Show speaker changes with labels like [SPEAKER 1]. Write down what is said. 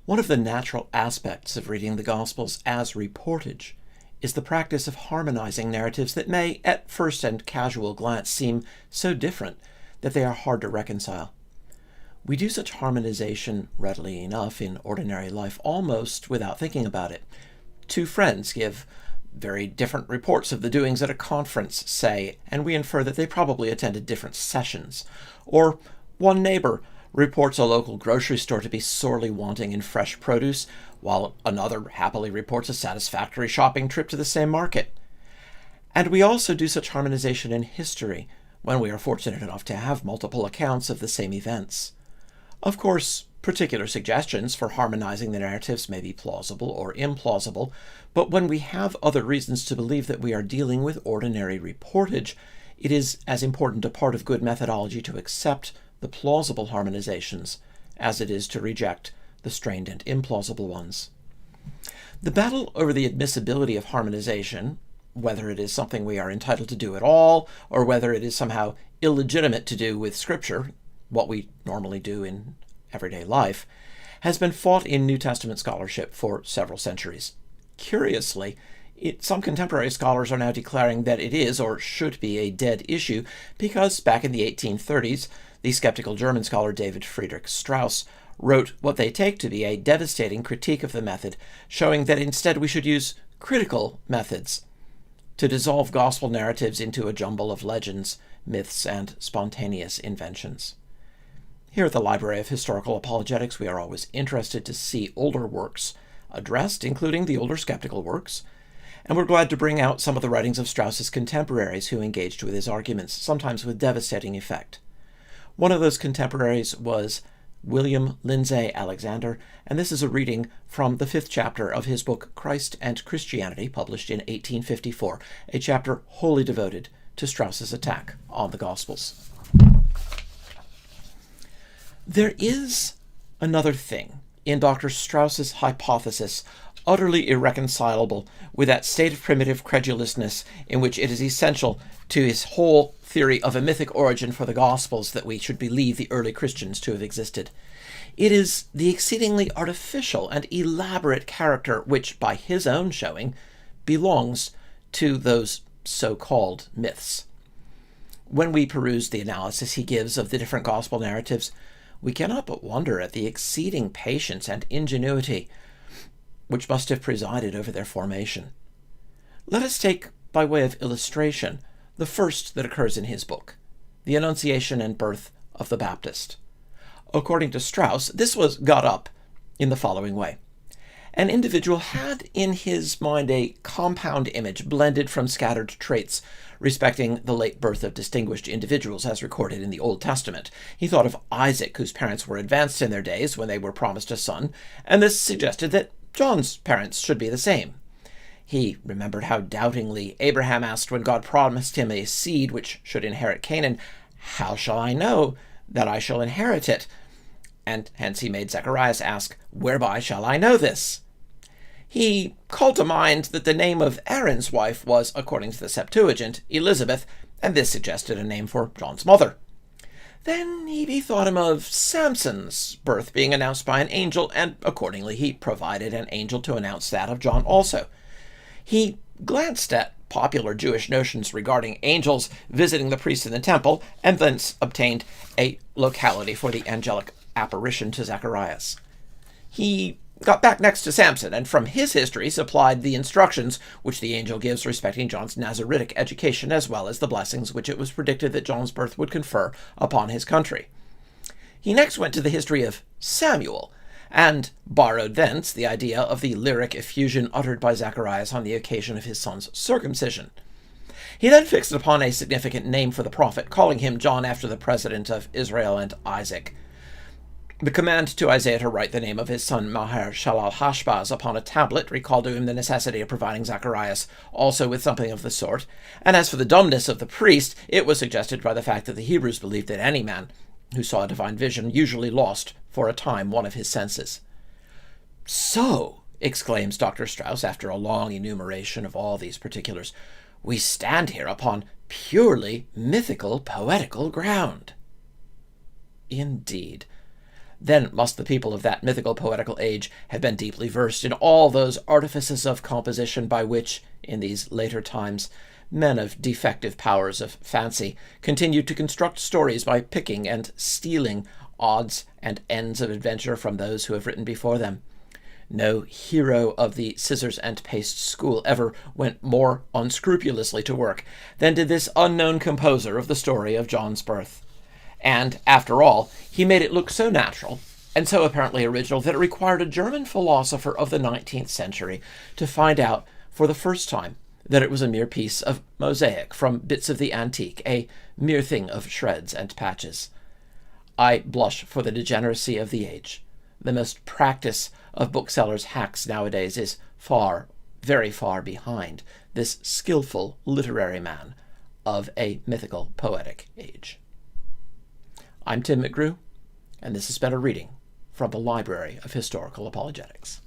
[SPEAKER 1] One of the natural aspects of reading the Gospels as reportage is the practice of harmonizing narratives that may, at first and casual glance, seem so different that they are hard to reconcile. We do such harmonization readily enough in ordinary life, almost without thinking about it. Two friends give very different reports of the doings at a conference, say, and we infer that they probably attended different sessions. Or one neighbor reports a local grocery store to be sorely wanting in fresh produce, while another happily reports a satisfactory shopping trip to the same market. And we also do such harmonization in history, when we are fortunate enough to have multiple accounts of the same events. Of course, particular suggestions for harmonizing the narratives may be plausible or implausible, but when we have other reasons to believe that we are dealing with ordinary reportage, it is as important a part of good methodology to accept the plausible harmonizations as it is to reject the strained and implausible ones. The battle over the admissibility of harmonization, whether it is something we are entitled to do at all, or whether it is somehow illegitimate to do with Scripture, what we normally do in everyday life, has been fought in New Testament scholarship for several centuries. Curiously, some contemporary scholars are now declaring that it is, or should be, a dead issue because back in the 1830s, the skeptical German scholar David Friedrich Strauss wrote what they take to be a devastating critique of the method, showing that instead we should use critical methods to dissolve gospel narratives into a jumble of legends, myths, and spontaneous inventions. Here at the Library of Historical Apologetics, we are always interested to see older works addressed, including the older skeptical works, and we're glad to bring out some of the writings of Strauss's contemporaries who engaged with his arguments, sometimes with devastating effect. One of those contemporaries was William Lindsay Alexander, and this is a reading from the 5th chapter of his book Christ and Christianity, published in 1854, a chapter wholly devoted to Strauss's attack on the Gospels. There is another thing in Dr. Strauss's hypothesis utterly irreconcilable with that state of primitive credulousness in which it is essential to his whole theory of a mythic origin for the Gospels that we should believe the early Christians to have existed. It is the exceedingly artificial and elaborate character which, by his own showing, belongs to those so-called myths. When we peruse the analysis he gives of the different Gospel narratives, we cannot but wonder at the exceeding patience and ingenuity which must have presided over their formation. Let us take, by way of illustration, the first that occurs in his book, the Annunciation and Birth of the Baptist. According to Strauss, this was got up in the following way. An individual had in his mind a compound image blended from scattered traits respecting the late birth of distinguished individuals as recorded in the Old Testament. He thought of Isaac, whose parents were advanced in their days when they were promised a son, and this suggested that John's parents should be the same. He remembered how doubtingly Abraham asked when God promised him a seed which should inherit Canaan, "How shall I know that I shall inherit it?" And hence he made Zacharias ask, "Whereby shall I know this?" He called to mind that the name of Aaron's wife was, according to the Septuagint, Elizabeth, and this suggested a name for John's mother. Then he bethought him of Samson's birth being announced by an angel, and accordingly he provided an angel to announce that of John also. He glanced at popular Jewish notions regarding angels visiting the priests in the temple, and thence obtained a locality for the angelic apparition to Zacharias. He got back next to Samson, and from his history supplied the instructions which the angel gives respecting John's Nazaritic education, as well as the blessings which it was predicted that John's birth would confer upon his country. He next went to the history of Samuel, and borrowed thence the idea of the lyric effusion uttered by Zacharias on the occasion of his son's circumcision. He then fixed upon a significant name for the prophet, calling him John after the president of Israel and Isaac. The command to Isaiah to write the name of his son Maher-shalal-Hashbaz upon a tablet recalled to him the necessity of providing Zacharias also with something of the sort, and as for the dumbness of the priest, it was suggested by the fact that the Hebrews believed that any man who saw a divine vision usually lost for a time one of his senses. "So," exclaims Dr. Strauss after a long enumeration of all these particulars, "we stand here upon purely mythical, poetical ground." Indeed, Then must the people of that mythical poetical age have been deeply versed in all those artifices of composition by which, in these later times, men of defective powers of fancy continued to construct stories by picking and stealing odds and ends of adventure from those who have written before them. No hero of the scissors and paste school ever went more unscrupulously to work than did this unknown composer of the story of John's birth. And, after all, he made it look so natural and so apparently original that it required a German philosopher of the 19th century to find out for the first time that it was a mere piece of mosaic from bits of the antique, a mere thing of shreds and patches. I blush for the degeneracy of the age. The most practice of booksellers' hacks nowadays is far, very far behind this skillful literary man of a mythical poetic age. I'm Tim McGrew, and this has been a reading from the Library of Historical Apologetics.